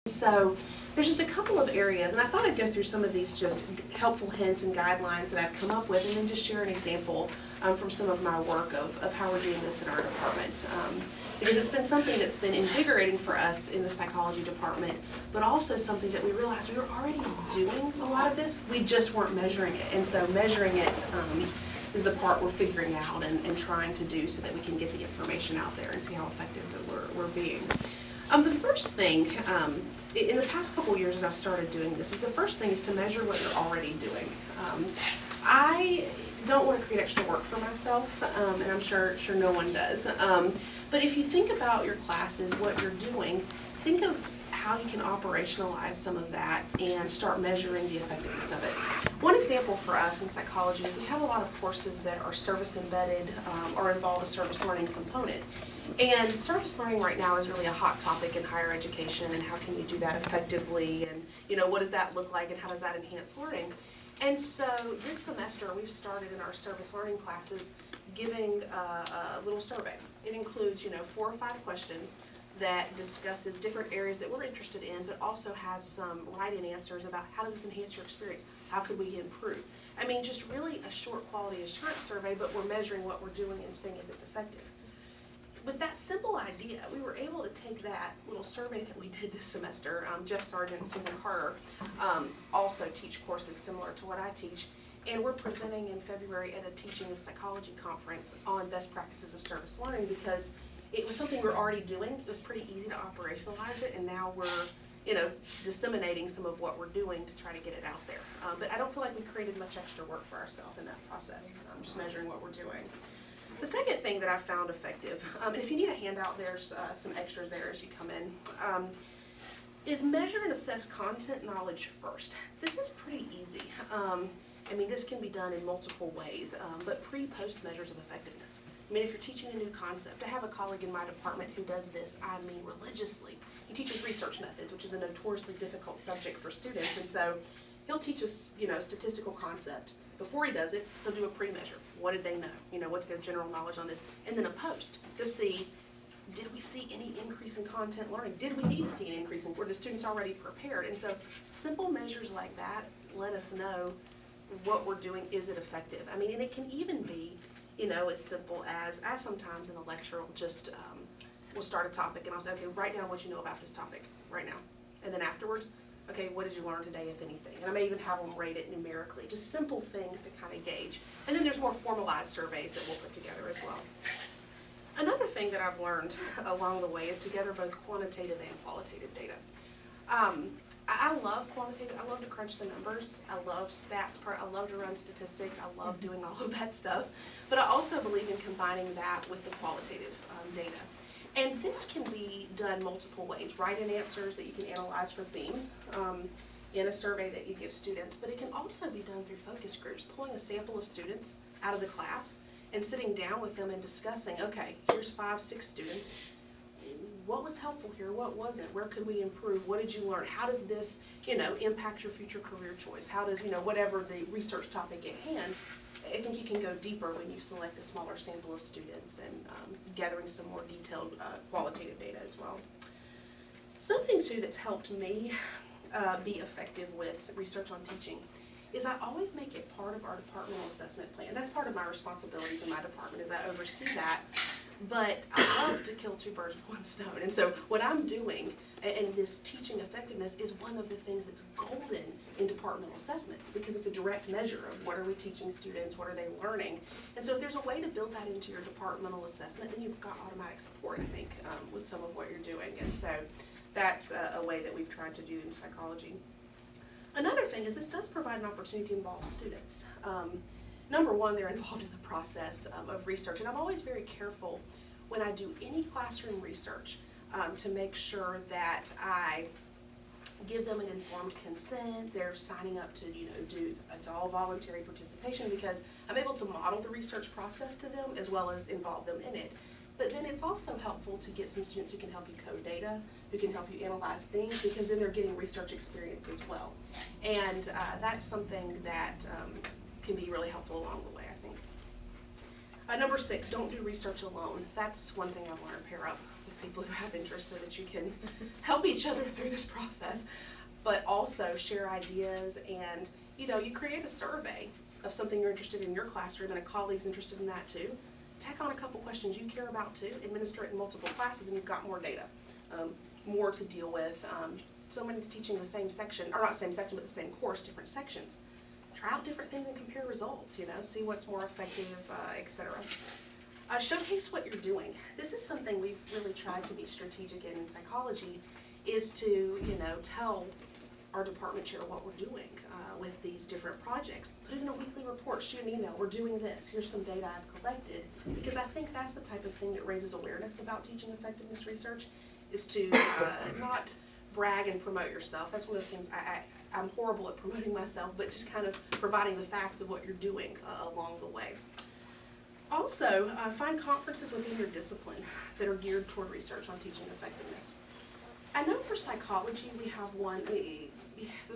So there's just a couple of areas, and I thought I'd go through some of these just helpful hints and guidelines that I've come up with, and then just share an example from some of my work of how we're doing this in our department. Because it's been something that's been invigorating for us in the psychology department, but also something that we realized we were already doing a lot of this, we just weren't measuring it. And so measuring it is the part we're figuring out and trying to do so that we can get the information out there and see how effective we're being. The first thing, in the past couple years as I've started doing this, is the first thing is to measure what you're already doing. I don't want to create extra work for myself, and I'm sure no one does. But if you think about your classes, what you're doing, think of how you can operationalize some of that and start measuring the effectiveness of it. One example for us in psychology is we have a lot of courses that are service embedded or involve a service learning component. And service learning right now is really a hot topic in higher education, and how can you do that effectively, and what does that look like, and how does that enhance learning? And so this semester we've started in our service learning classes giving a little survey. It includes 4 or 5 questions that discusses different areas that we're interested in, but also has some write-in answers about how does this enhance your experience, how could we improve. I mean, just really a short quality assurance survey, but we're measuring what we're doing and seeing if it's effective. With that simple idea, we were able to take that little survey that we did this semester. Jeff Sargent and Susan Carter also teach courses similar to what I teach, and we're presenting in February at a Teaching of Psychology conference on best practices of service learning, because it was something we were already doing. It was pretty easy to operationalize it, and now we're disseminating some of what we're doing to try to get it out there. But I don't feel like we created much extra work for ourselves in that process, just measuring what we're doing. The second thing that I found effective, and if you need a handout, there's some extras there as you come in, is measure and assess content knowledge first. This is pretty easy. I mean, this can be done in multiple ways, but pre-post measures of effectiveness. I mean, if you're teaching a new concept, I have a colleague in my department who does this, religiously. He teaches research methods, which is a notoriously difficult subject for students, and so he'll teach us, a statistical concept. Before he does it, he'll do a pre-measure. What did they know? What's their general knowledge on this? And then a post to see, did we see any increase in content learning? Did we need to see an increase in, were the students already prepared? And so simple measures like that let us know what we're doing, is it effective? I mean, and it can even be, as simple as I sometimes in a lecture will just, we'll start a topic and I'll say, okay, write down what you know about this topic right now. And then afterwards, okay, what did you learn today, if anything? And I may even have them rate it numerically, just simple things to kind of gauge. And then there's more formalized surveys that we'll put together as well. Another thing that I've learned along the way is to gather both quantitative and qualitative data. I love quantitative, I love to crunch the numbers, I love stats, I love to run statistics, I love doing all of that stuff, but I also believe in combining that with the qualitative data. And this can be done multiple ways. Write-in answers that you can analyze for themes in a survey that you give students, but it can also be done through focus groups, pulling a sample of students out of the class and sitting down with them and discussing, okay, here's 5, 6 students. What was helpful here? What wasn't? Where could we improve? What did you learn? How does this, impact your future career choice? How does, whatever the research topic at hand, I think you can go deeper when you select a smaller sample of students and gathering some more detailed qualitative data as well. Something too that's helped me be effective with research on teaching is I always make it part of our departmental assessment plan. That's part of my responsibilities in my department, is I oversee that. But I love to kill 2 birds with 1 stone. And so what I'm doing, and this teaching effectiveness is one of the things that's golden in departmental assessments, because it's a direct measure of what are we teaching students, what are they learning. And so if there's a way to build that into your departmental assessment, then you've got automatic support, I think, with some of what you're doing. And so that's a way that we've tried to do in psychology. Another thing is this does provide an opportunity to involve students. Number one, they're involved in the process of research, and I'm always very careful when I do any classroom research to make sure that I give them an informed consent. They're signing up to, it's all voluntary participation, because I'm able to model the research process to them as well as involve them in it. But then it's also helpful to get some students who can help you code data, who can help you analyze things, because then they're getting research experience as well. And that's something that can be really helpful along the way, I think. Number 6, don't do research alone. That's one thing I've learned, pair up with people who have interest so that you can help each other through this process, but also share ideas. And you create a survey of something you're interested in your classroom and a colleague's interested in that too. Tack on a couple questions you care about too, administer it in multiple classes, and you've got more data, more to deal with. Someone's teaching the same section, or not same section, but the same course, different sections. Try out different things and compare results, see what's more effective, etc. Showcase what you're doing. This is something we've really tried to be strategic in psychology, is to, tell our department chair what we're doing with these different projects. Put it in a weekly report, shoot an email, we're doing this, here's some data I've collected, because I think that's the type of thing that raises awareness about teaching effectiveness research, is to not brag and promote yourself. That's one of the things I'm horrible at promoting myself, but just kind of providing the facts of what you're doing along the way. Also, find conferences within your discipline that are geared toward research on teaching effectiveness. I know for psychology we have one, the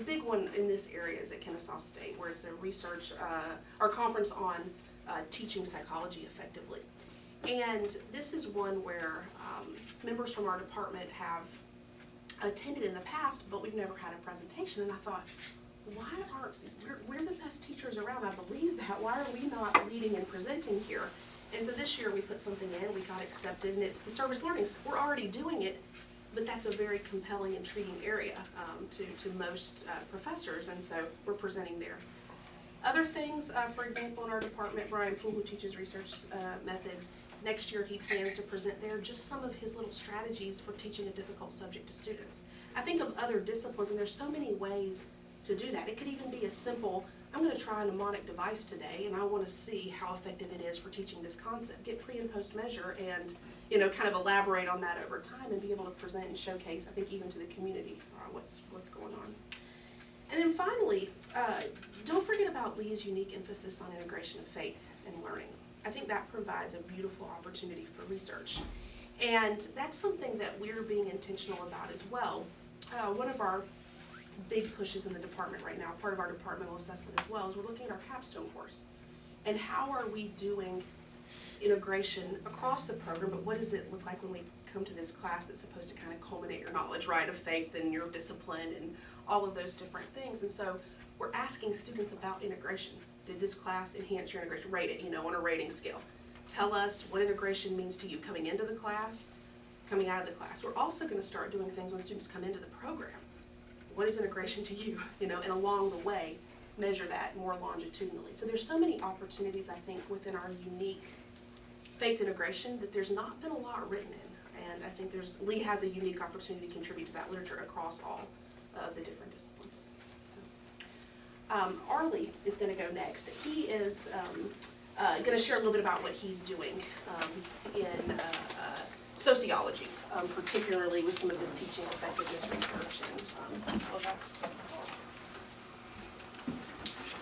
big one in this area is at Kennesaw State, where it's a research, or conference on teaching psychology effectively. And this is one where members from our department have attended in the past, but we've never had a presentation. And I thought, we're the best teachers around, I believe that. Why are we not leading and presenting here? And so this year we put something in, we got accepted, and it's the service learning. We're already doing it, but that's a very compelling, intriguing area to most professors, and so we're presenting there. Other things, for example, in our department, Brian Poole, who teaches research methods, next year he plans to present there just some of his little strategies for teaching a difficult subject to students. I think of other disciplines, and there's so many ways to do that. It could even be as simple, I'm going to try a mnemonic device today, and I want to see how effective it is for teaching this concept. Get pre and post measure, and kind of elaborate on that over time, and be able to present and showcase, I think, even to the community what's going on. And then finally, don't forget about Lee's unique emphasis on integration of faith and learning. I think that provides a beautiful opportunity for research. And that's something that we're being intentional about as well. One of our big pushes in the department right now, part of our departmental assessment as well, is we're looking at our capstone course. And how are we doing integration across the program, but what does it look like when we come to this class that's supposed to kind of culminate your knowledge, right, of faith and your discipline and all of those different things. And so we're asking students about integration. Did this class enhance your integration? Rate it, on a rating scale. Tell us what integration means to you coming into the class, coming out of the class. We're also going to start doing things when students come into the program. What is integration to you? And along the way, measure that more longitudinally. So there's so many opportunities, I think, within our unique faith integration that there's not been a lot written in. And I think Lee has a unique opportunity to contribute to that literature across all of the different disciplines. So, Arlie is going to go next. He is going to share a little bit about what he's doing in sociology, particularly with some of this teaching effectiveness research and all of that.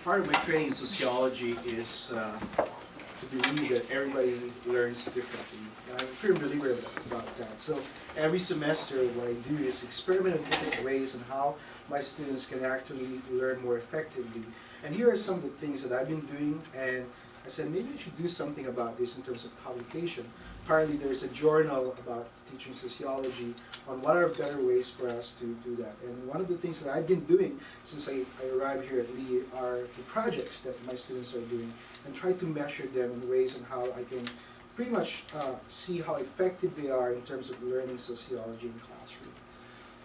Part of my training in sociology is to believe that everybody learns differently. I'm a firm believer about that. So every semester what I do is experiment in different ways on how my students can actually learn more effectively. And here are some of the things that I've been doing, and I said maybe I should do something about this in terms of publication. Apparently there's a journal about teaching sociology on what are better ways for us to do that. And one of the things that I've been doing since I arrived here at Lee are the projects that my students are doing, and try to measure them in ways on how I can pretty much see how effective they are in terms of learning sociology in classroom.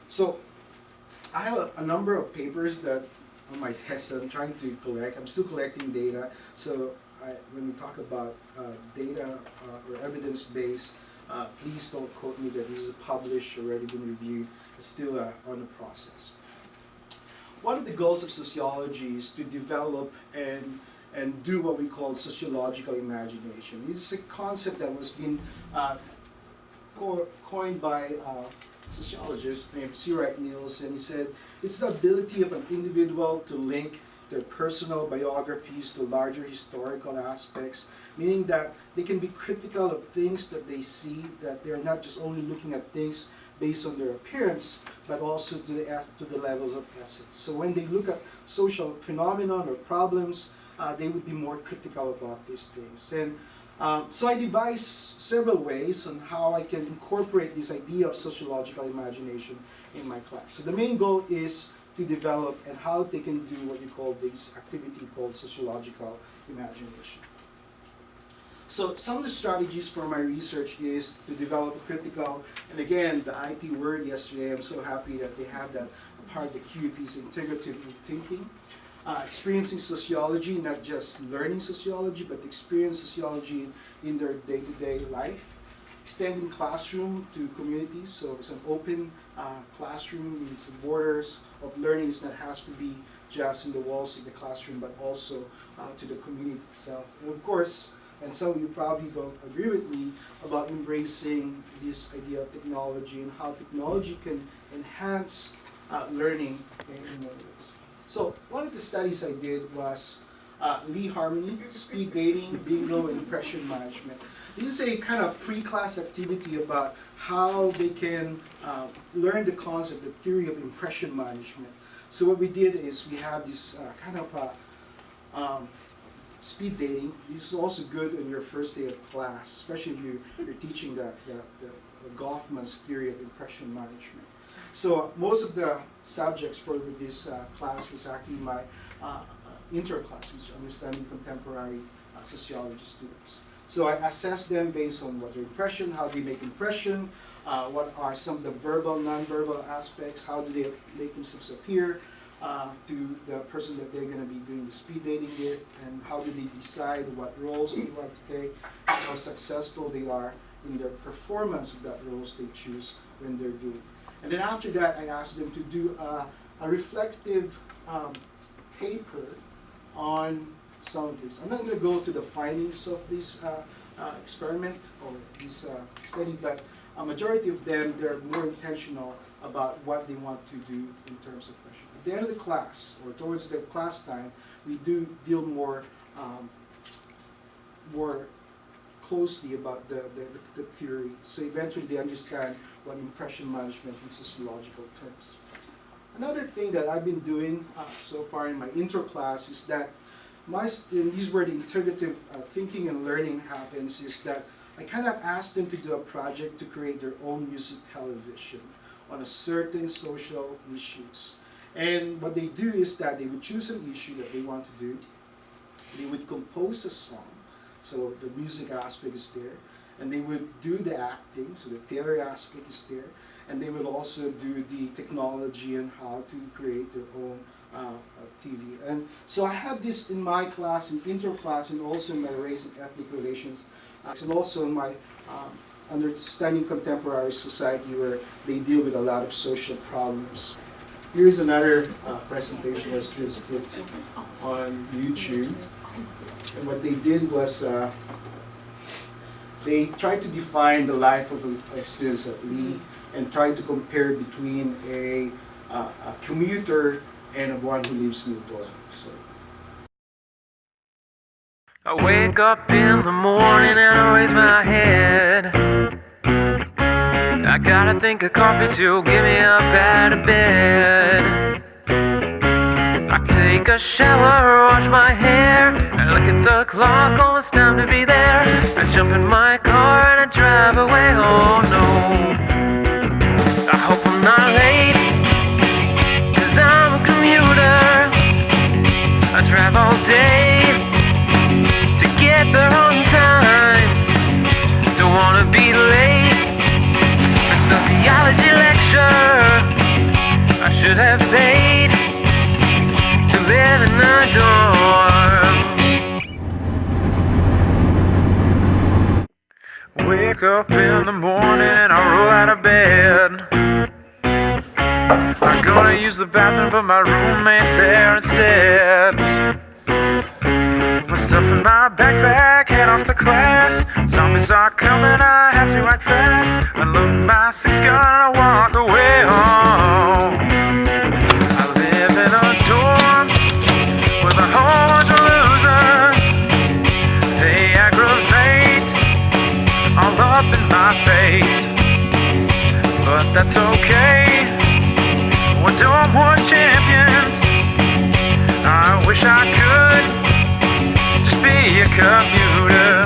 So I have a number of papers that on my test that I'm trying to collect. I'm still collecting data, so when we talk about data or evidence-based, please don't quote me that this is published, already been reviewed. It's still on the process. One of the goals of sociology is to develop and do what we call sociological imagination. It's a concept that was been coined by a sociologist named C. Wright Mills, and he said it's the ability of an individual to link their personal biographies to larger historical aspects, meaning that they can be critical of things that they see, that they're not just only looking at things based on their appearance, but also to the levels of essence. So when they look at social phenomenon or problems, they would be more critical about these things. And So I devised several ways on how I can incorporate this idea of sociological imagination in my class. So the main goal is to develop and how they can do what you call this activity called sociological imagination. So some of the strategies for my research is to develop a critical, and again, the IT word yesterday, I'm so happy that they have that part of the CUBE is integrative thinking. Experiencing sociology, not just learning sociology, but experience sociology in their day-to-day life. Extending classroom to communities, so it's an open classroom, means the borders of learning is not has to be just in the walls of the classroom, but also to the community itself. And of course, and some of you probably don't agree with me about embracing this idea of technology and how technology can enhance learning in many ways. So one of the studies I did was Lee Harmony, speed dating, bingo, and impression management. This is a kind of pre-class activity about how they can learn the concept, the theory of impression management. So what we did is we have this kind of speed dating. This is also good on your first day of class, especially if you're teaching the Goffman's theory of impression management. So most of the subjects for this class was actually my intro class, which is understanding contemporary sociology students. So I assessed them based on what their impression, how they make impression, what are some of the verbal, non-verbal aspects, how do they make themselves appear to the person that they're going to be doing the speed dating with, and how do they decide what roles they want to take, how successful they are in their performance of that roles they choose when they're doing. And then after that, I asked them to do a reflective paper on some of this. I'm not going to go to the findings of this experiment or this study, but a majority of them, they're more intentional about what they want to do in terms of question. At the end of the class, or towards the class time, we do deal more closely about the theory. So eventually they understand what impression management in sociological terms. Another thing that I've been doing so far in my intro class is that these where the integrative thinking and learning happens, is that I kind of asked them to do a project to create their own music television on a certain social issues. And what they do is that they would choose an issue that they want to do. They would compose a song, so the music aspect is there. And they would do the acting, so the theater aspect is there. And they would also do the technology and how to create their own TV. And so I had this in my class, in intro class, and also in my race and ethnic relations, and also in my understanding contemporary society, where they deal with a lot of social problems. Here's another presentation that's just put on YouTube. And what they did was they tried to define the life of students at Lee and tried to compare between a commuter and one who lives in the dorm. So. I wake up in the morning and I raise my head. I gotta think of coffee to get me up out of bed. I take a shower, wash my hair, and look at the clock, oh, it's time to be there. I jump in my car and I drive away, oh no. I hope I'm not late, 'cause I'm a commuter. I drive all day to get there on time. Don't wanna be late. A sociology lecture I should have paid to live in a dorm. Wake up in the morning and I roll out of bed. I'm gonna use the bathroom, but my roommate's there instead. My stuff in my backpack, head off to class. Zombies are coming, I have to act fast. Unload my six-gun and I walk away home. I live in a dorm with a whole bunch of losers. They aggravate all up in my face, but that's okay. We're dorm war champions. I wish I could just be a commuter.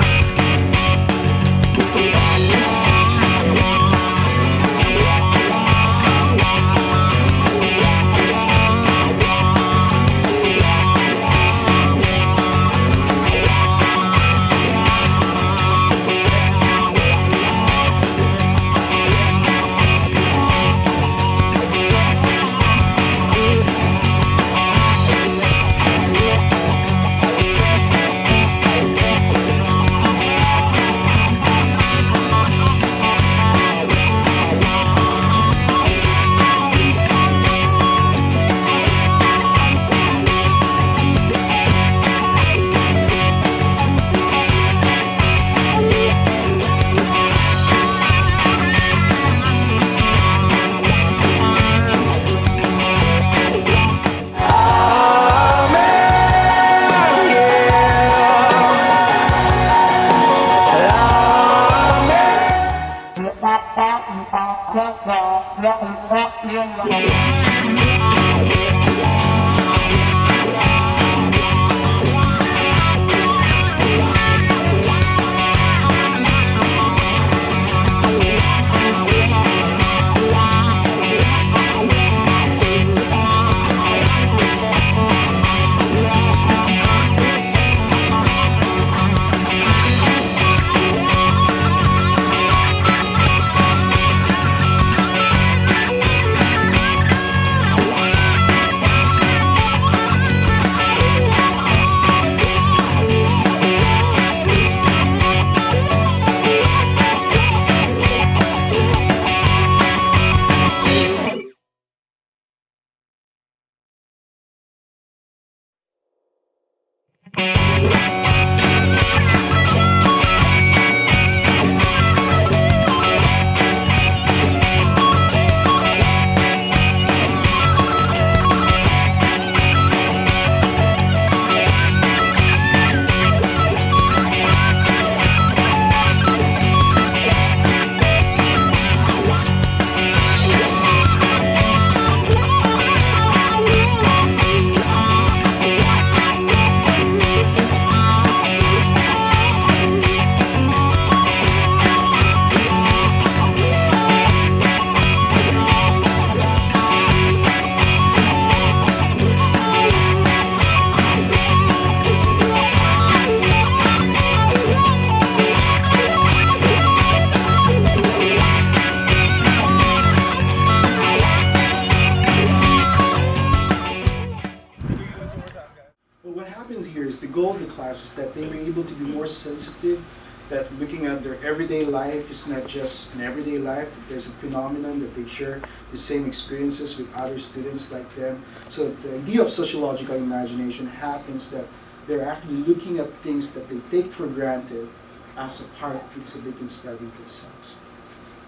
The goal of the class is that they were able to be more sensitive, that looking at their everyday life is not just an everyday life, that there's a phenomenon that they share the same experiences with other students like them. So the idea of sociological imagination happens that they're actually looking at things that they take for granted as a part of things that they can study themselves.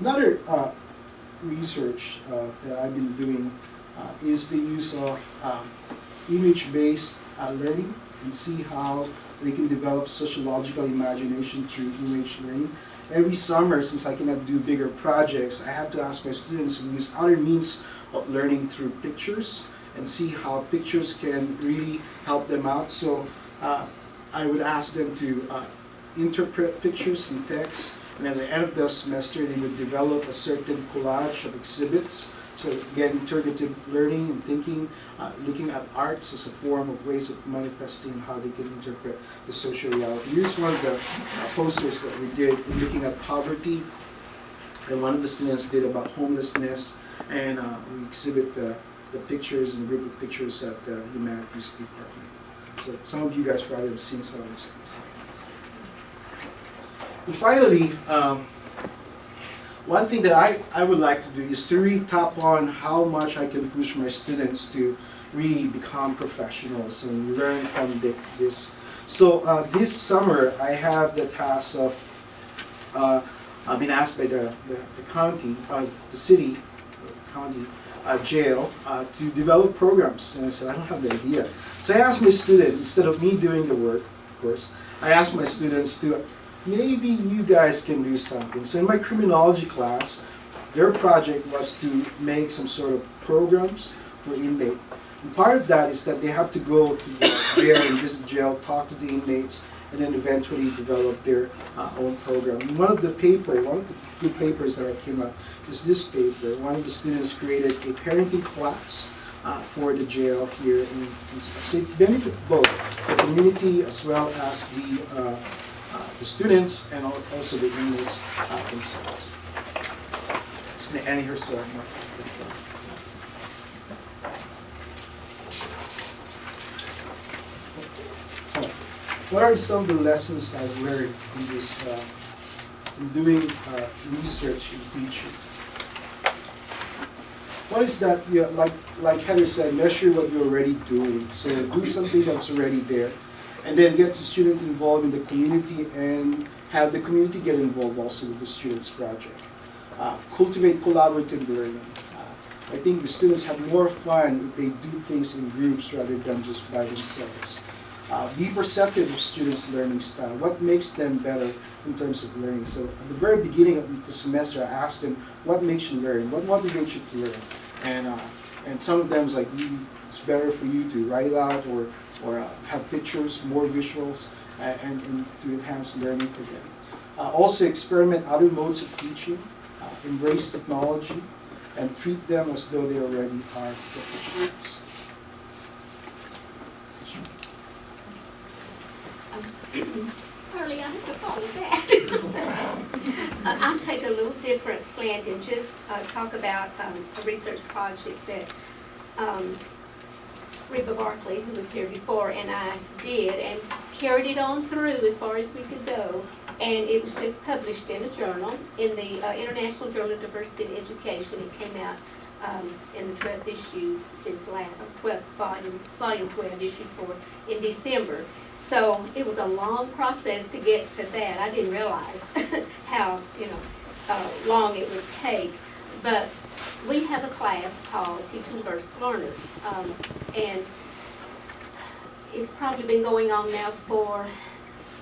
Another research that I've been doing is the use of image-based learning, and see how they can develop sociological imagination through image learning. Every summer, since I cannot do bigger projects, I have to ask my students to use other means of learning through pictures and see how pictures can really help them out. So I would ask them to interpret pictures and text, and at the end of the semester they would develop a certain collage of exhibits. So again, interpretive learning and thinking, looking at arts as a form of ways of manifesting how they can interpret the social reality. Here's one of the posters that we did in looking at poverty, and one of the students did about homelessness, and we exhibit the pictures and group of pictures at the humanities department. So some of you guys probably have seen some of these things. And finally, one thing that I would like to do is to really tap on how much I can push my students to really become professionals and learn from this. So this summer I have the task of, I've been asked by the county, the city, county jail to develop programs. And I said, I don't have the idea. So I asked my students, instead of me doing the work, of course, I asked my students to, maybe you guys can do something. So in my criminology class, their project was to make some sort of programs for inmates. And part of that is that they have to go to the jail and visit jail, talk to the inmates, and then eventually develop their own program. And one of the good papers that I came up is this paper. One of the students created a parenting class for the jail here and stuff. So it benefits both the community as well as the students and also the inmates themselves. It's going to end here, so what are some of the lessons I've learned in this, in doing research in teaching? One is that, like Heather said, measure what you're already doing. So do something that's already there. And then get the student involved in the community and have the community get involved also with the student's project. Cultivate collaborative learning. I think the students have more fun if they do things in groups rather than just by themselves. Be perceptive of students' learning style. What makes them better in terms of learning? So at the very beginning of the semester, I asked them, what makes you learn? What motivates you to learn? And some of them is like, it's better for you to write it out or have pictures, more visuals, and to enhance learning for them. Also experiment other modes of teaching, embrace technology, and treat them as though they already are professionals. Harley, I have to follow that. I'll take a little different slant and just talk about a research project that Reba Barkley, who was here before, and I did, and carried it on through as far as we could go. And it was just published in a journal, in the International Journal of Diversity in Education. It came out in the 12th issue, this last, 12th volume 12, issue 4, in December. So it was a long process to get to that. I didn't realize how, long it would take. But we have a class called Teaching Diverse Learners, and it's probably been going on now for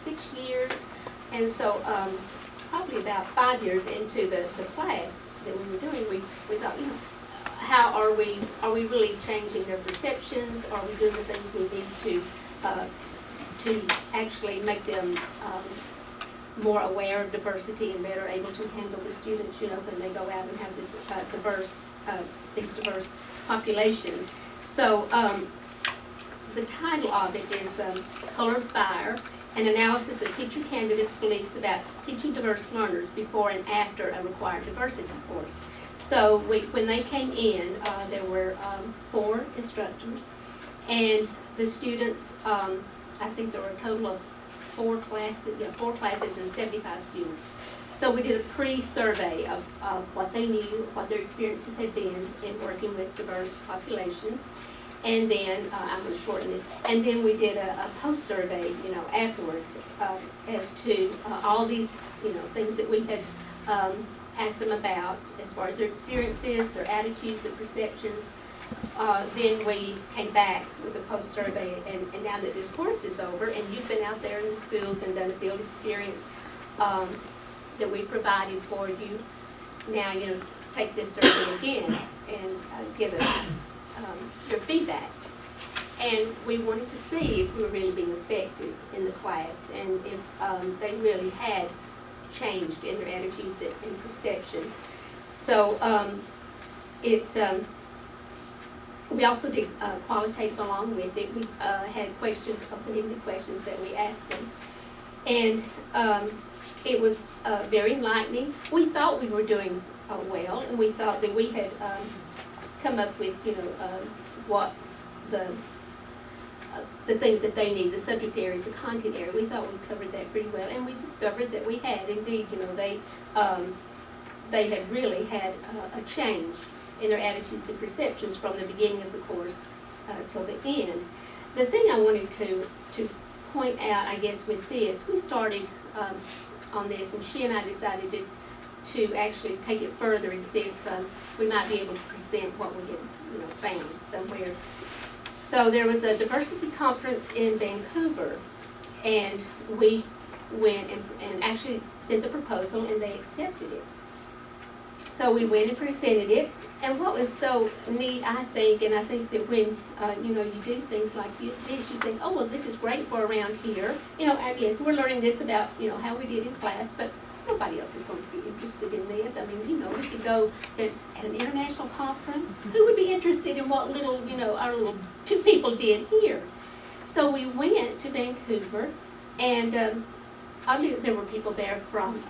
6 years. And so probably about 5 years into the class that we were doing, we thought, how are we really changing their perceptions? Are we doing the things we need to actually make them more aware of diversity and better able to handle the students, when they go out and have this these diverse populations. So the title of it is Colored Fire, an analysis of teacher candidates' beliefs about teaching diverse learners before and after a required diversity course. So when they came in, there were 4 instructors, and the students, I think there were a total of 4 classes and 75 students. So we did a pre-survey of what they knew, what their experiences had been in working with diverse populations. And then, I'm going to shorten this, and then we did a post-survey, afterwards, as to all these, things that we had asked them about as far as their experiences, their attitudes, their perceptions. Then we came back with a post-survey, and now that this course is over, and you've been out there in the schools and done a field experience that we provided for you, now, take this survey again and give us your feedback. And we wanted to see if we were really being effective in the class, and if they really had changed in their attitudes and perceptions. So we also did qualitative along with it. We had questions, open-ended questions that we asked them. And it was very enlightening. We thought we were doing well, and we thought that we had come up with, what the things that they need, the subject areas, the content area. We thought we covered that pretty well, and we discovered that we had indeed, they had really had a change in their attitudes and perceptions from the beginning of the course till the end. The thing I wanted to point out, I guess, with this, we started on this, and she and I decided to actually take it further and see if we might be able to present what we had found somewhere. So there was a diversity conference in Vancouver, and we went and actually sent the proposal, and they accepted it. So we went and presented it, and what was so neat, I think, and I think that when you do things like this, you think, oh well, this is great for around here. I guess we're learning this about how we did in class, but nobody else is going to be interested in this. I mean, we could go at an international conference. Who would be interested in what little, our little 2 people did here? So we went to Vancouver, and there were people there from,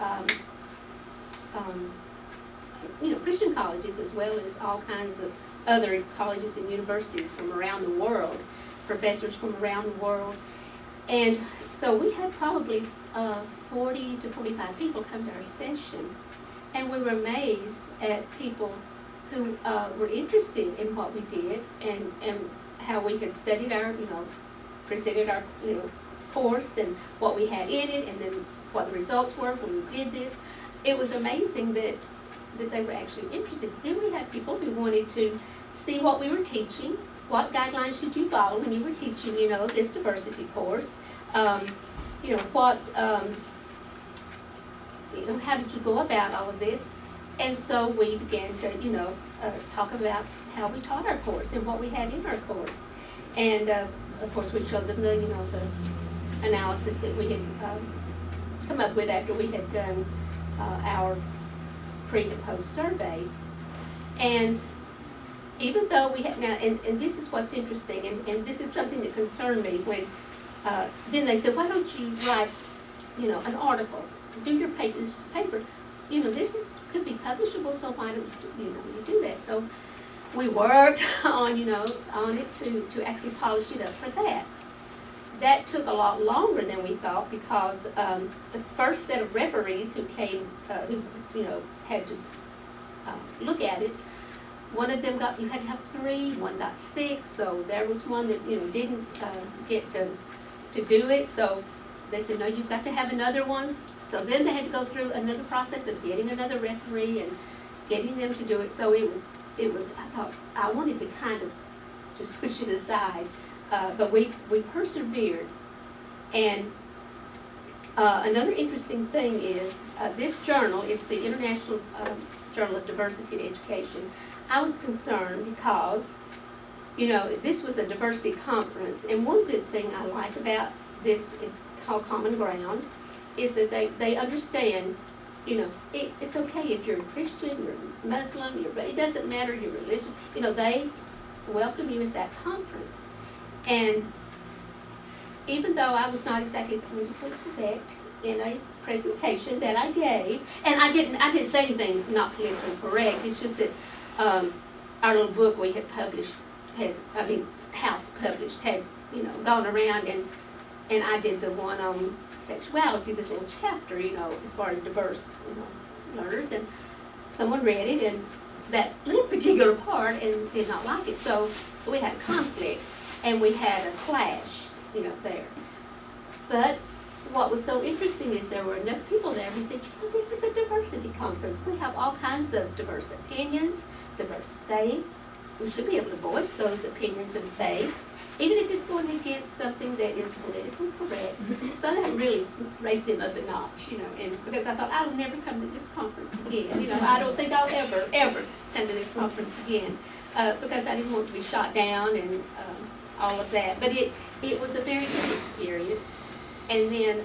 Christian colleges, as well as all kinds of other colleges and universities from around the world, professors from around the world. And so we had probably 40 to 45 people come to our session, and we were amazed at people who were interested in what we did and how we had studied our, presented our, course and what we had in it, and then what the results were when we did this. It was amazing that they were actually interested. Then we had people who wanted to see what we were teaching what guidelines should you follow when you were teaching, this diversity course? How did you go about all of this? And so we began to, talk about how we taught our course and what we had in our course. And of course, we showed them the analysis that we had come up with after we had done our pre and post survey. And even though we had now, and this is what's interesting, and this is something that concerned me when then they said, why don't you write, an article, do your paper, this paper, this could be publishable, so why don't you do that? So we worked on it to actually polish it up for that. That took a lot longer than we thought because the first set of referees who came, who had to look at it, one of them you had to have 3, one got 6, so there was one that didn't get to do it. So they said, no, you've got to have another one. So then they had to go through another process of getting another referee and getting them to do it. So it was. I thought I wanted to kind of just push it aside, but we persevered. And another interesting thing is this journal. It's the International Journal of Diversity and Education. I was concerned because this was a diversity conference, and one good thing I like about this, it's called Common Ground, is that they understand, it's okay if you're a Christian, you're Muslim, it doesn't matter, you're religious, they welcome you at that conference. And even though I was not exactly politically correct in a presentation that I gave, and I didn't say anything not politically correct, it's just that our little book we had published, House published, had, gone around, and I did the one on sexuality, this little chapter, as far as diverse, learners, and someone read it, and that little particular part, and did not like it, so we had a conflict, and we had a clash, there. But what was so interesting is there were enough people there who said, this is a diversity conference. We have all kinds of diverse opinions, diverse faiths. We should be able to voice those opinions and faiths, even if it's going against something that is politically correct. So that really raised them up a notch, and because I thought, I'll never come to this conference again. I don't think I'll ever come to this conference again, because I didn't want to be shot down and all of that. But it was a very good experience. And then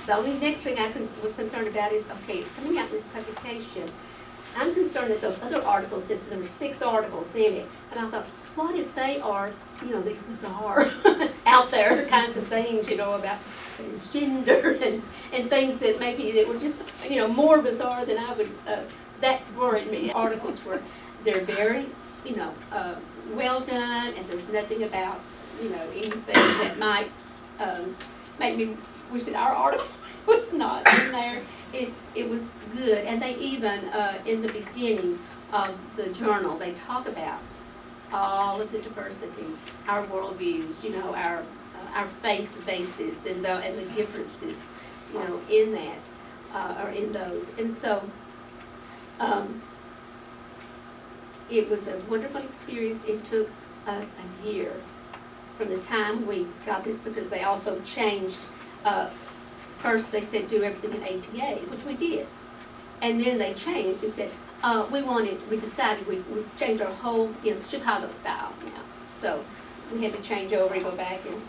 the only next thing I was concerned about is, okay, it's coming out in this publication. I'm concerned that those other articles, that there were 6 articles in it, and I thought, what if they are, these bizarre, out there kinds of things, about transgender and things that maybe that were just, more bizarre than I would, that worried me. Articles they're very, well done, and there's nothing about, anything that might make me wish that our article was not in there. It was good, and they even, in the beginning of the journal, they talk about all of the diversity, our worldviews, our faith bases and the differences, in that, or in those. And so, it was a wonderful experience. It took us a year from the time we got this, because they also changed, first they said do everything in APA, which we did. And then they changed and said, we decided we've changed our whole, Chicago style now. So we had to change over and go back and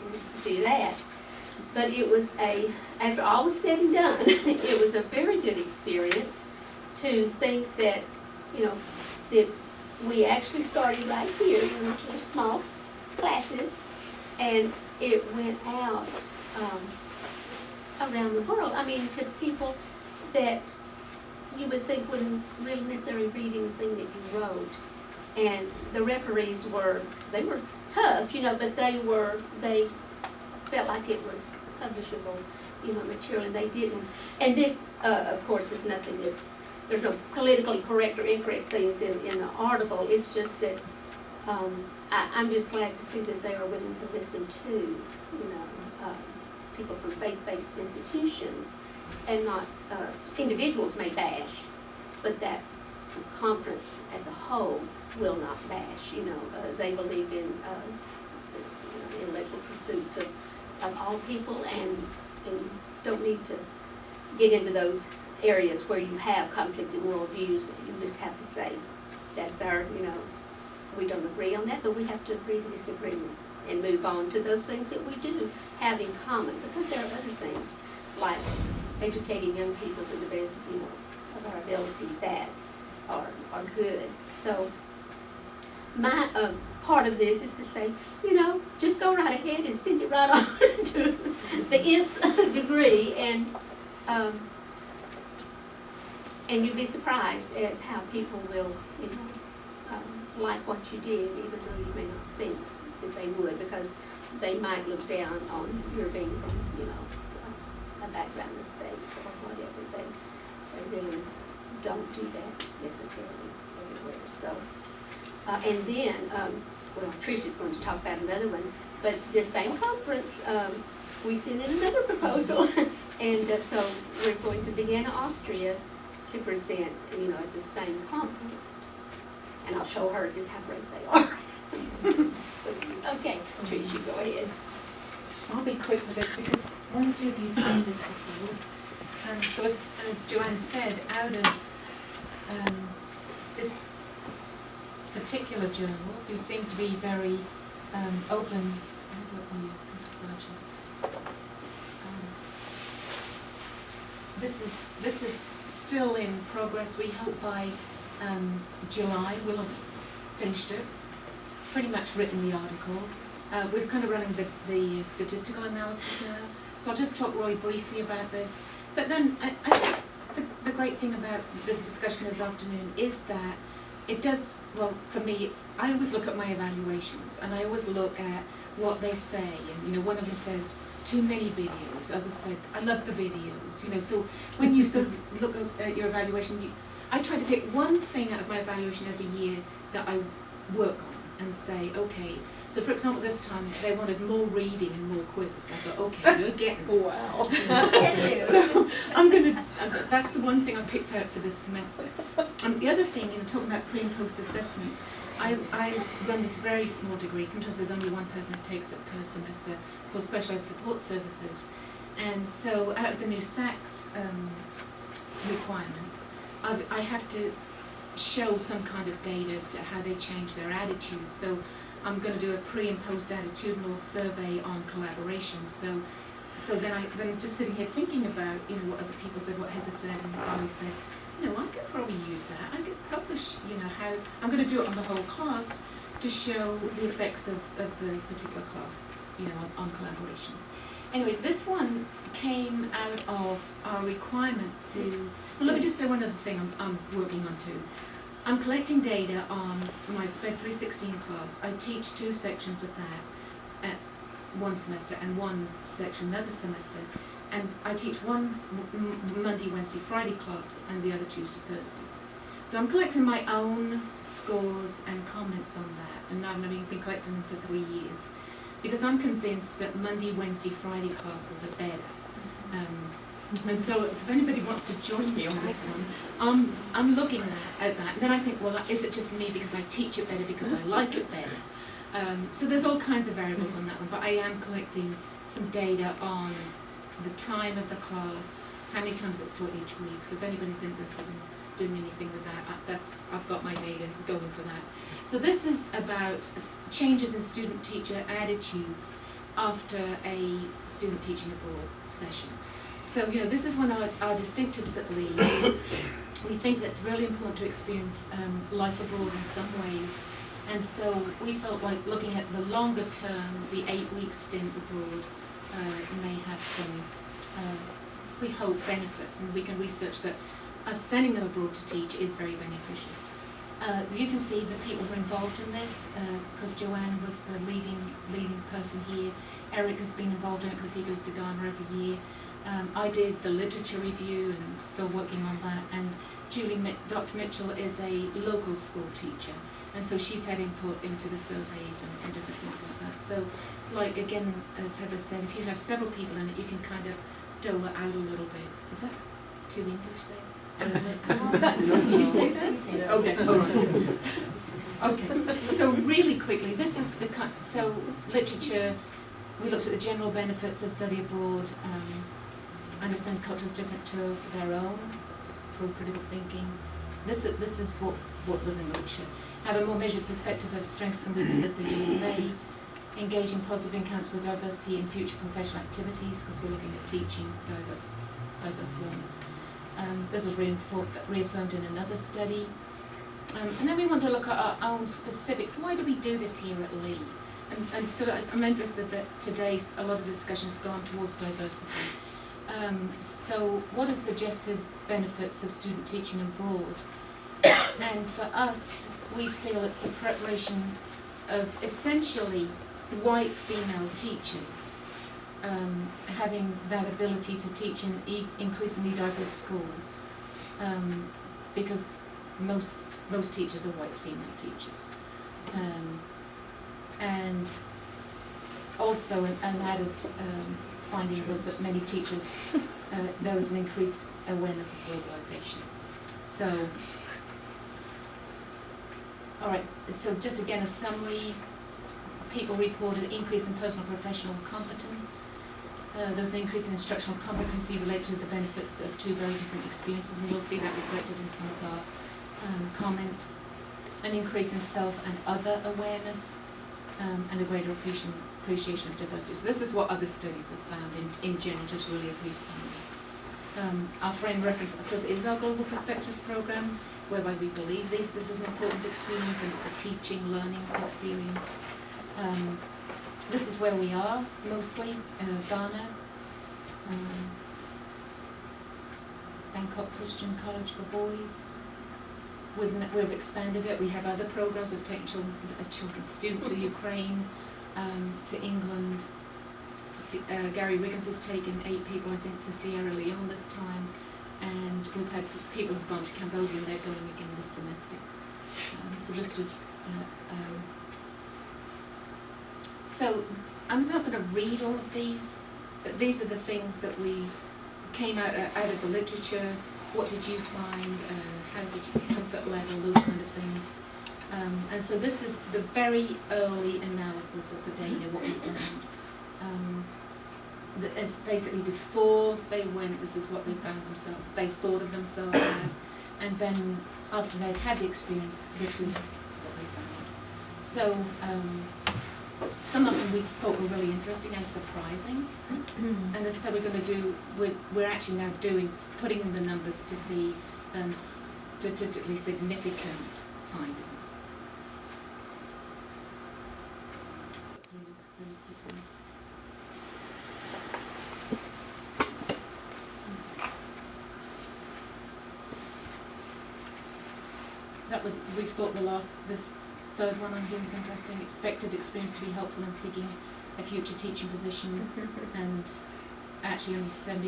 do that. But it was after all was said and done, it was a very good experience to think that, that we actually started right here in these little small classes, and it went out around the world. To people that you would think wouldn't really necessarily read anything that you wrote. And the referees were tough, but they felt like it was publishable, material, and they didn't. And this, of course, is nothing there's no politically correct or incorrect things in the article. It's just that I'm just glad to see that they are willing to listen to, people from faith-based institutions, and not individuals may bash, but that conference as a whole will not bash. They believe in intellectual pursuits of all people, and don't need to get into those areas where you have conflicting worldviews. You just have to say, that's our, we don't agree on that, but we have to agree to disagree and move on to those things that we do have in common, because there are other things like educating young people to the best, of our ability that are good. So my part of this is to say, just go right ahead and send it right on to the nth degree, and you'd be surprised at how people will, like what you did, even though you may not think that they would, because they might look down on your being from, a background of faith or whatever. They really don't do that necessarily everywhere. So, and then, Tricia's going to talk about another one, but this same conference, we sent in another proposal, and so we're going to Vienna, Austria, to present, at the same conference. And I'll show her just how great they are. Okay, Tricia, go ahead. I'll be quick with this because one or two of you have seen this before. So as Joanne said, out of this particular journal, you seem to be very open. This is still in progress. We hope by July we'll have finished it, pretty much written the article. We're kind of running the statistical analysis now, so I'll just talk really briefly about this. But then I think the great thing about this discussion this afternoon is that it does, well, for me, I always look at my evaluations, and I always look at what they say, and one of them says, too many videos, others said, I love the videos, so when you sort of look at your evaluation, I try to pick one thing out of my evaluation every year that I work on and say, okay, so for example this time they wanted more reading and more quizzes. I thought, okay, you're getting Wow. So that's the one thing I picked out for this semester. The other thing, talking about pre and post assessments, I run this very small degree. Sometimes there's only one person who takes it per semester called Special Ed Support Services. And so out of the new SACS requirements, I have to show some kind of data as to how they change their attitudes. So I'm going to do a pre and post attitudinal survey on collaboration. So then I'm just sitting here thinking about, what other people said, what Heather said, and Polly said, I could probably use that. I could publish, how I'm going to do it on the whole class to show the effects of the particular class, on collaboration. Anyway, this one came out of our requirement to, well, let me just say one other thing I'm working on too. I'm collecting data on my SPED 316 class. I teach 2 sections of that at one semester and one section another semester. And I teach one Monday, Wednesday, Friday class and the other Tuesday, Thursday. So I'm collecting my own scores and comments on that, and I've been collecting them for 3 years, because I'm convinced that Monday, Wednesday, Friday classes are better. And so if anybody wants to join me on this one, I'm looking at that. And then I think, well, is it just me because I teach it better because I like it better? So there's all kinds of variables on that one, but I am collecting some data on the time of the class, how many times it's taught each week. So if anybody's interested in doing anything with that, I've got my data going for that. So this is about changes in student-teacher attitudes after a student teaching abroad session. So, this is one of our distinctives at Lee. We think that's really important to experience life abroad in some ways. And so we felt like looking at the longer term, the 8-week stint abroad may have some, we hope, benefits. And we can research that us sending them abroad to teach is very beneficial. You can see the people who are involved in this, because Joanne was the leading person here. Eric has been involved in it because he goes to Ghana every year. I did the literature review and still working on that, and Dr. Mitchell is a local school teacher, and so she's had input into the surveys and different things like that. So, like again, as Heather said, if you have several people in it, you can kind of dole it out a little bit. Is that too English there? Did you say that? Okay, all right. Okay, so really quickly, this is the so literature. We looked at the general benefits of study abroad. Understand culture is different to their own for critical thinking. This is what was in literature. Have a more measured perspective of strengths and weaknesses of the USA. Engage in positive encounters with diversity in future professional activities, because we're looking at teaching diverse learners. This was reaffirmed in another study. And then we want to look at our own specifics. Why do we do this here at Lee? And so I'm interested that today a lot of discussion has gone towards diversity. So what are the suggested benefits of student teaching abroad? And for us, we feel it's a preparation of essentially white female teachers having that ability to teach in increasingly diverse schools, because most teachers are white female teachers. And also an added finding was that many teachers, there was an increased awareness of globalization. So, all right, so just again a summary. People reported increase in personal and professional competence. There was an increase in instructional competency related to the benefits of two very different experiences, and you'll see that reflected in some of our comments. An increase in self and other awareness, and a greater appreciation of diversity. So this is what other studies have found in general, just really a brief summary. Our frame reference, of course, is our Global Perspectives program, whereby we believe this is an important experience and it's a teaching, learning experience. This is where we are, mostly, Ghana, Bangkok Christian College for Boys. We've expanded it. We have other programs. We've taken students to Ukraine, to England. Gary Riggins has taken 8 people, I think, to Sierra Leone this time. And we've had people who've gone to Cambodia, and they're going again this semester. So this just... So I'm not going to read all of these, but these are the things that we came out of the literature. What did you find? How did you comfort level? Those kind of things. And so this is the very early analysis of the data. What we found. It's basically before they went. This is what they found themselves. They thought of themselves as, and then after they'd had the experience, this is what they found. So. Some of them we thought were really interesting and surprising, and this is how we're going to do. We're actually now putting in the numbers to see statistically significant findings. That was we thought this third one on here is interesting. Expected experience to be helpful in seeking a future teaching position, and actually only 74%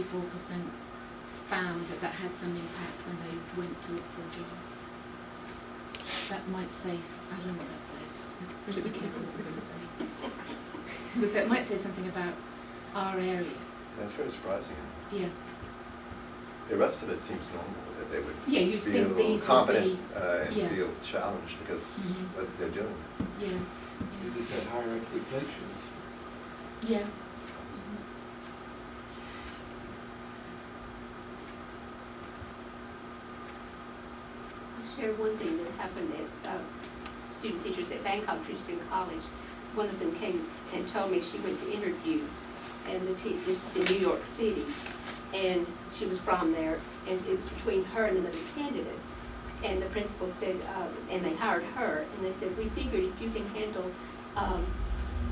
found that had some impact when they went to look for a job. That might say, I don't know what that says. We should be careful what we're going to say. So it might say something about our area. That's very surprising. Yeah. The rest of it seems normal, that they would You'd think feel these competent would be, and feel challenged because what they're doing. Yeah. You just had higher expectations. Yeah. I'll share one thing that happened at student teachers at Bangkok Christian College. One of them came and told me she went to interview, and this is in New York City, and she was from there, and it was between her and another candidate. And the principal said, and they hired her, and they said, we figured if you can handle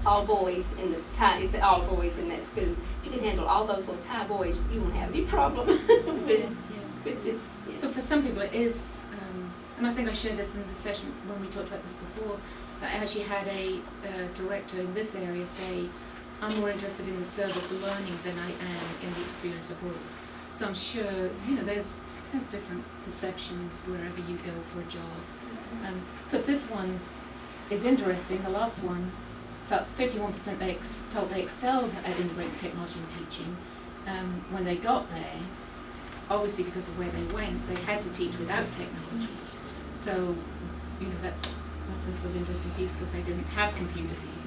all boys in the Thai, it's all boys in that school, if you can handle all those little Thai boys, you won't have any problem with this. Yeah. So for some people it is, and I think I shared this in the session when we talked about this before, that I actually had a director in this area say, I'm more interested in the service learning than I am in the experience abroad. So I'm sure, there's different perceptions wherever you go for a job. Because this one is interesting, the last one, 51% felt they excelled at integrating technology and teaching when they got there, obviously because of where they went, they had to teach without technology. So, you know, that's also an interesting piece because they didn't have computers even.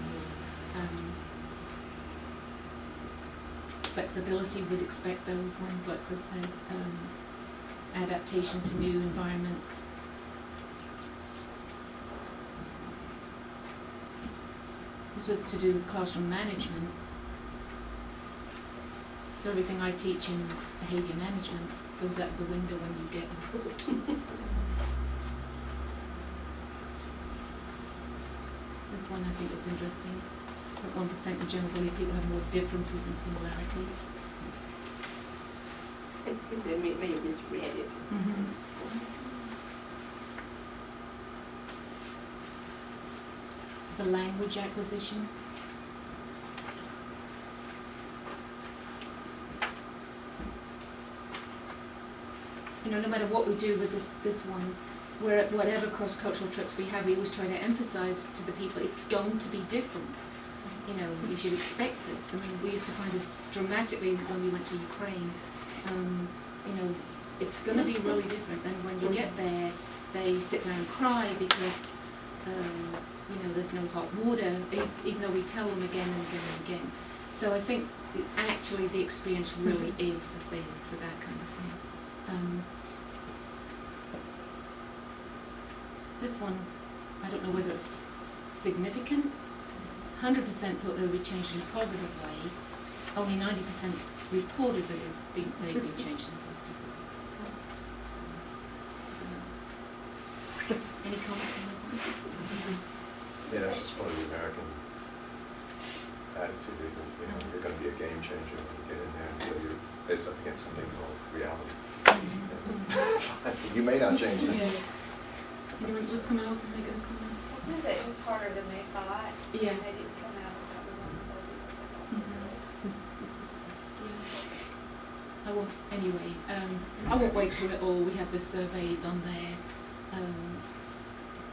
Flexibility, would expect those ones, like Chris said, adaptation to new environments. This was to do with classroom management. So everything I teach in behaviour management goes out the window when you get abroad. This one I think is interesting. That 1% of generally people have more differences than similarities. They may have misread it. The language acquisition. You know, no matter what we do with this one, we're at whatever cross-cultural trips we have, we always try to emphasize to the people it's going to be different. You know, you should expect this. I mean, we used to find this dramatically when we went to Ukraine. You know, it's going to be really different. And when you get there, they sit down and cry because, you know, there's no hot water, even though we tell them again and again and again. So I think actually the experience really is the thing for that kind of thing. This one, I don't know whether it's significant. 100% thought they would be changed in a positive way. Only 90% reported that they'd been changed in a positive way. Any comments on that one? Yeah, that's just part of the American attitude. You know, you're going to be a game changer when you get in there until you face up against something called reality. You may not change things. Anyway, was someone else making a comment? I think that it was harder than they thought. Yeah. They didn't come out as everyone I won't, anyway, I won't wait through it all. We have the surveys on there,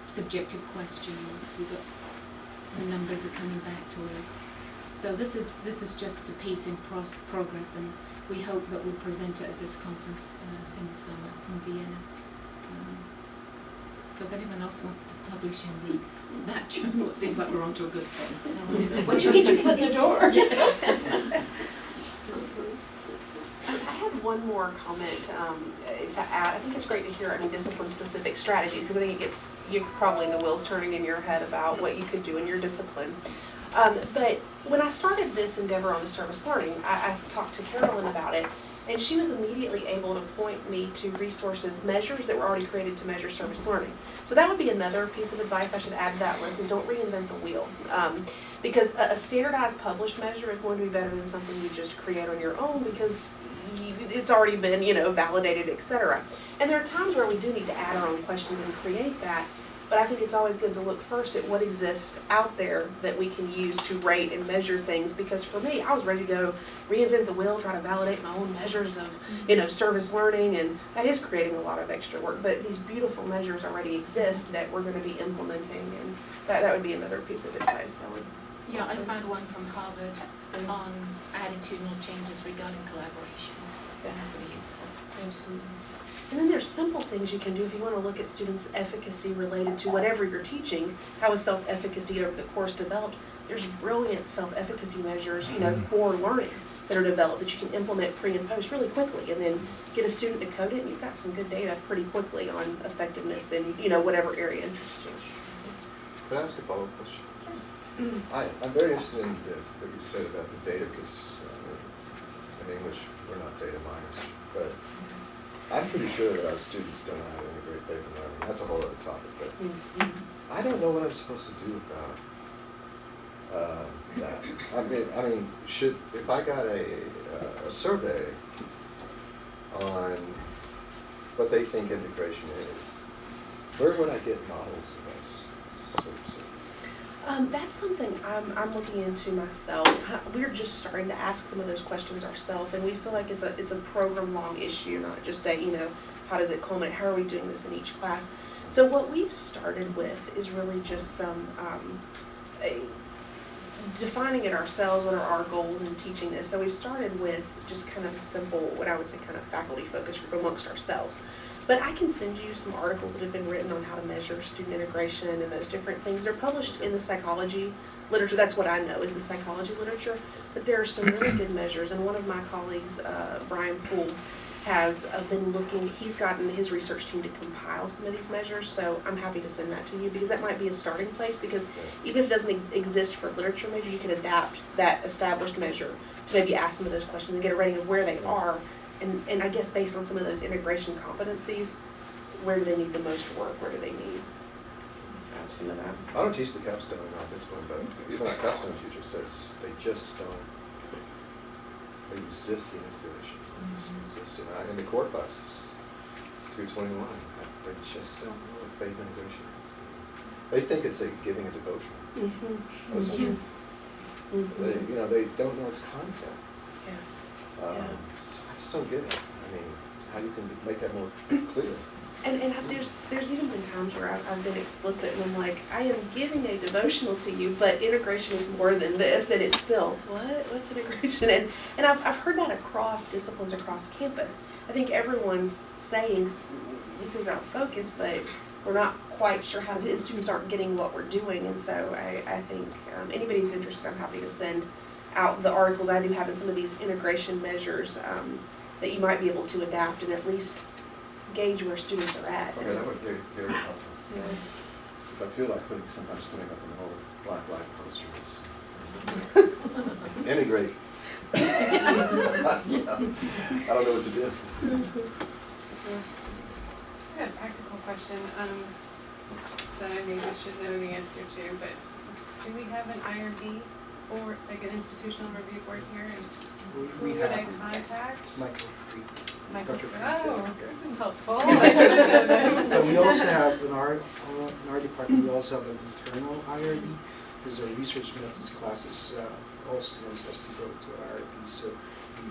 subjective questions, we've got the numbers are coming back to us. So this is just a piece in progress, and we hope that we'll present it at this conference in the summer in Vienna. So if anyone else wants to publish in that journal, it seems like we're onto a good thing. Once you get your foot in the door. I had one more comment to add. I think it's great to hear, discipline-specific strategies, because I think it gets you probably the wheels turning in your head about what you could do in your discipline. But when I started this endeavor on the service learning, I talked to Carolyn about it, and she was immediately able to point me to resources, measures that were already created to measure service learning. So that would be another piece of advice I should add to that list, is don't reinvent the wheel. Because a standardized published measure is going to be better than something you just create on your own, because it's already been, validated, etc. And there are times where we do need to add our own questions and create that, but I think it's always good to look first at what exists out there that we can use to rate and measure things, because for me, I was ready to go reinvent the wheel, try to validate my own measures of, service learning, and that is creating a lot of extra work, but these beautiful measures already exist that we're going to be implementing, and that would be another piece of advice I would. Yeah, I found one from Harvard on attitudinal changes regarding collaboration. Yeah. Pretty useful. And then there's simple things you can do if you want to look at students' efficacy related to whatever you're teaching. How is self-efficacy over the course developed? There's brilliant self-efficacy measures, for learning that are developed that you can implement pre and post really quickly, and then get a student to code it, and you've got some good data pretty quickly on effectiveness in, whatever area interests you. Can I ask a follow-up question? I'm very interested in what you said about the data, because in English we're not data miners, but I'm pretty sure that our students don't know how to integrate faith and learning. That's a whole other topic, but I don't know what I'm supposed to do about that. I mean, if I got a survey on what they think integration is, where would I get models of us? That's something I'm looking into myself. We're just starting to ask some of those questions ourselves, and we feel like it's a program-long issue, not just a, how does it culminate? How are we doing this in each class? So what we've started with is really just some defining it ourselves, what are our goals in teaching this. So we started with just kind of a simple, what I would say kind of faculty focus group amongst ourselves. But I can send you some articles that have been written on how to measure student integration and those different things. They're published in the psychology literature. That's what I know is the psychology literature. But there are some really good measures. And one of my colleagues, Brian Poole, has been looking, he's gotten his research team to compile some of these measures. So I'm happy to send that to you because that might be a starting place, because even if it doesn't exist for literature measures, you can adapt that established measure to maybe ask some of those questions and get a rating of where they are. And I guess based on some of those integration competencies, where do they need the most work? Where do they need some of that? I don't teach the capstone on this one, but even our capstone teacher says they just don't, they resist the integration. Resist it. In the core classes, 221, they just don't know what faith integration is. They think it's a giving a devotion. Mm-hmm. Or something. Mm-hmm. They don't know its content. Yeah. Yeah. So I just don't get it. I mean, how you can make that more clear. And there's even been times where I've been explicit and I'm like, I am giving a devotional to you, but integration is more than this, and it's still, what's integration? And I've heard that across disciplines, across campus. I think everyone's saying this is our focus, but we're not quite sure how to, and students aren't getting what we're doing. And so I think anybody who's interested, I'm happy to send out the articles I do have in some of these integration measures that you might be able to adapt and at least gauge where students are at. Okay, that would be very helpful. Yeah. Because I feel like sometimes putting up an old black light poster is integrate. I don't know what to do. I got a practical question that I maybe should know the answer to, but do we have an IRB or like an institutional review board here? And who We would I have contact? Michael Freak. Michael. Dr. Freak, Oh, yeah. this is helpful. I should know this. And we also have in our department, we also have an internal IRB, because our research methods classes, all students has to go to IRB, so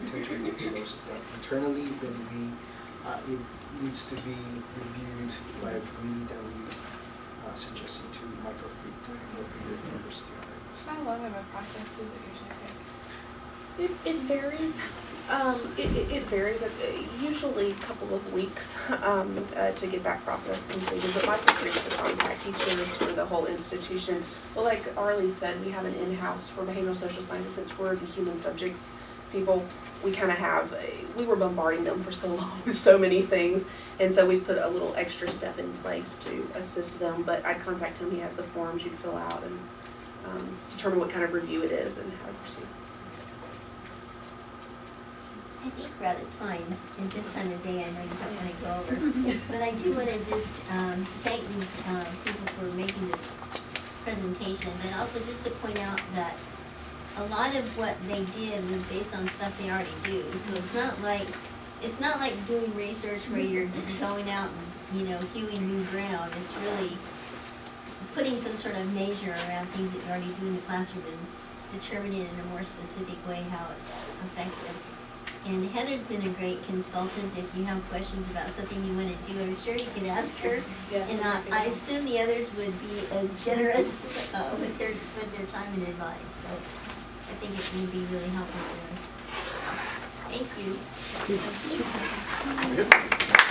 we tend to review those internally. Then it needs to be reviewed by a committee that we suggest it to Michael Freak to help with university IRBs. How long of a process does it usually take? It varies. It varies. Usually a couple of weeks to get that process completed. But Michael Freak's the contact teachers for the whole institution. Well, like Arlie said, we have an in-house for behavioral social sciences. Since we're the human subjects people, we kind of have, we were bombarding them for so long with so many things. And so we put a little extra step in place to assist them. But I'd contact him. He has the forms you'd fill out and determine what kind of review it is and how to proceed. I think we're out of time, and this time of day I know you don't want to go over. But I do want to just thank these people for making this presentation, but also just to point out that a lot of what they did was based on stuff they already do. So it's not like doing research where you're going out and, hewing new ground. It's really putting some sort of measure around things that you already do in the classroom and determining in a more specific way how it's effective. And Heather's been a great consultant. If you have questions about something you want to do, I'm sure you could ask her. Yes, And I assume the others would be as generous with their time and advice. So I think it can be really helpful for us. Thank you. Good.